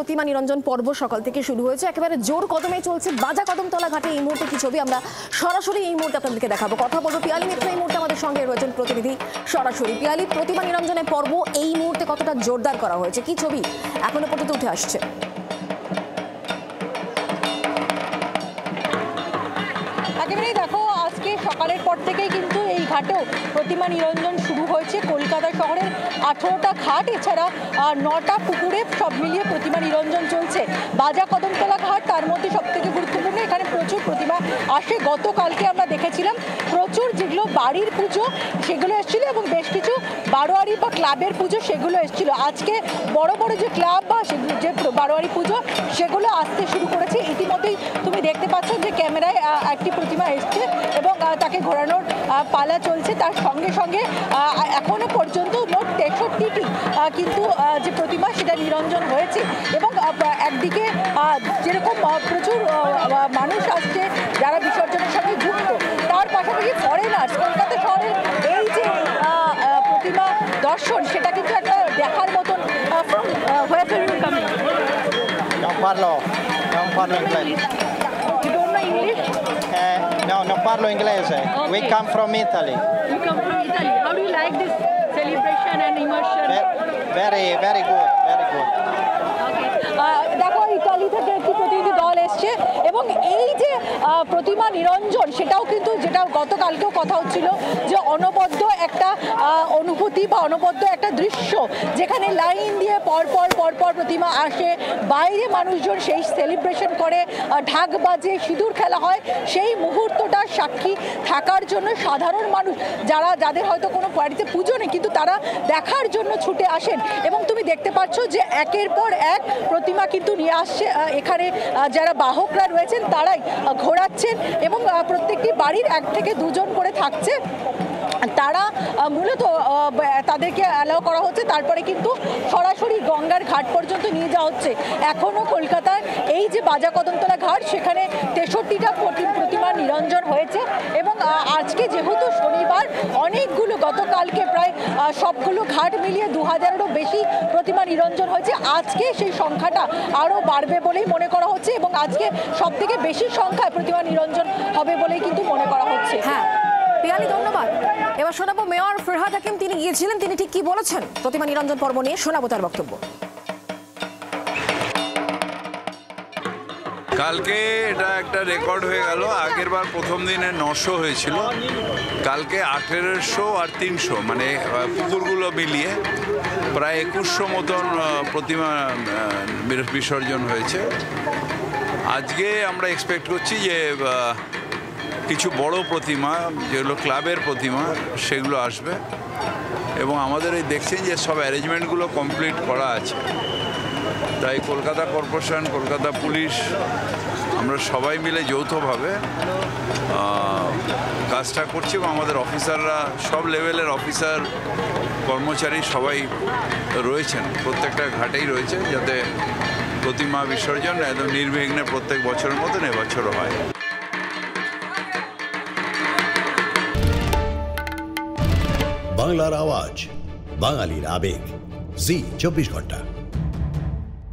প্রতিমা নিরঞ্জন পর্ব সকাল থেকে শুরু হয়েছে, একেবারে জোর কদমে চলছে বাজা কদমতলা ঘাটে। এই মুহূর্তে কি ছবি আমরা সরাসরি এই মুহূর্তে আপনাদেরকে দেখাবো। কথা বলবো পিয়ালি মিত্র এই মুহূর্তে আমাদের সঙ্গে রয়েছেন প্রতিনিধি সরাসরি। পিয়ালি, প্রতিমা নিরঞ্জনের পর্ব এই মুহূর্তে কতটা জোরদার করা হয়েছে, কি ছবি এখনো পর্যন্ত উঠে আসছে? একেবারেই দেখো, আজকে সকালের পর থেকেই কিন্তু এই ঘাটেও প্রতিমা নিরঞ্জন শুরু হয়েছে। কলকাতা শহরের 18টা ঘাট এছাড়া 9টা পুকুরে সব মিলিয়ে প্রতিমা নিরঞ্জন চলছে। বাজা কদমতলা ঘাট তার মধ্যে সব থেকে গুরুত্বপূর্ণ, এখানে প্রচুর প্রতিমা আসে। গতকালকে আমরা দেখেছিলাম প্রচুর যেগুলো বাড়ির পুজো সেগুলো এসেছিলো এবং বেশ কিছু বারোয়ারি বা ক্লাবের পুজো সেগুলো এসেছিলো। আজকে বড় বড় যে ক্লাব বা যে বারোয়ারি পুজো সেগুলো আসতে শুরু করেছে। ইতিমধ্যেই তুমি দেখতে পাচ্ছ যে ক্যামেরায় একটি প্রতিমা এসছে এবং তাকে ঘোরানোর পালা চলছে। তার সঙ্গে সঙ্গে এখনো পর্যন্ত মোট 63টি কিন্তু যে প্রতিমা সেটা নিরঞ্জন হয়েছে এবং একদিকে যেরকম প্রচুর মানুষ আসছে যারা বিসর্জনের সঙ্গে যুক্ত, তার পাশাপাশি ফরেনার্স কলকাতা শহরের এই যে প্রতিমা দর্শন সেটা কিন্তু একটা দেখার মতন হয়েছে। No parlo inglese. Okay. We come from Italy. You come from Italy. How do you like this celebration and immersion? Very good, very good. দেখো, ইতালি থেকে একটি প্রতিনিধি দল এসছে এবং এই যে প্রতিমা নিরঞ্জন সেটাও কিন্তু, যেটা গতকালকেও কথা হচ্ছিল, যে অনবদ্য একটা অনুভূতি বা অনবদ্য একটা দৃশ্য, যেখানে লাইন দিয়ে পরপর প্রতিমা আসে, বাইরে মানুষজন সেই সেলিব্রেশন করে, ঢাক বাজে, সিঁদুর খেলা হয়। সেই মুহূর্তটার সাক্ষী থাকার জন্য সাধারণ মানুষ যাদের হয়তো কোনো বাড়িতে পুজো নেই কিন্তু তারা দেখার জন্য ছুটে আসেন এবং তুমি দেখতে পাচ্ছ যে একের পর এক প্রতিমা কিন্তু নিয়ে আসছে। এখানে যারা বাহকরা রয়েছেন তারাই ঘোরাচ্ছেন এবং প্রত্যেকটি বাড়ির 1 থেকে 2 জন করে থাকছে। তারা মূলত তাদেরকে অ্যালাউ করা হচ্ছে, তারপরে কিন্তু সরাসরি গঙ্গার ঘাট পর্যন্ত নিয়ে যাওয়া হচ্ছে। এখনও কলকাতায় এই যে বাজা কদমতলা ঘাট সেখানে 63টা প্রতিমা নিরঞ্জন হয়েছে এবং আজকে যেহেতু শনিবার অনেকগুলো, গতকালকে প্রায় সবগুলো ঘাট মিলিয়ে 2000-এরও বেশি প্রতিমা নিরঞ্জন হয়েছে। আজকে সেই সংখ্যাটা আরও বাড়বে বলেই মনে করা হচ্ছে এবং আজকে সব থেকে বেশি সংখ্যায় প্রতিমা নিরঞ্জন হবে বলেই কিন্তু মনে করা হচ্ছে। হ্যাঁ পিয়ালি, ধন্যবাদ। এবার শোনাবো মেয়র ফরহাদ হাকিম, তিনি গিয়েছিলেন, তিনি ঠিক কি বলেছেন প্রতিমা নিরঞ্জন পর্ব নিয়ে, শোনাবো তার বক্তব্য। কালকে এটা একটা রেকর্ড হয়ে গেল। আগের বার প্রথম দিনে 900 হয়েছিল, কালকে 1800 আর 300 মানে পুকুরগুলো মিলিয়ে প্রায় 2100 মতন প্রতিমা বিসর্জন হয়েছে। আজকে আমরা এক্সপেক্ট করছি যে কিছু বড় প্রতিমা যেগুলো ক্লাবের প্রতিমা সেগুলো আসবে এবং আমাদের এই দেখছেন যে সব অ্যারেঞ্জমেন্টগুলো কমপ্লিট করা আছে। তাই কলকাতা কর্পোরেশন, কলকাতা পুলিশ, আমরা সবাই মিলে যৌথভাবে কাজটা করছি এবং আমাদের অফিসাররা, সব লেভেলের অফিসার কর্মচারী সবাই রয়েছেন, প্রত্যেকটা ঘাটেই রয়েছে, যাতে প্রতিমা বিসর্জন একদম নির্বিঘ্নে প্রত্যেক বছরের মতন এবছরও হয়। বাংলার আওয়াজ, বাঙালির আবেগ, জি 24 ঘন্টা।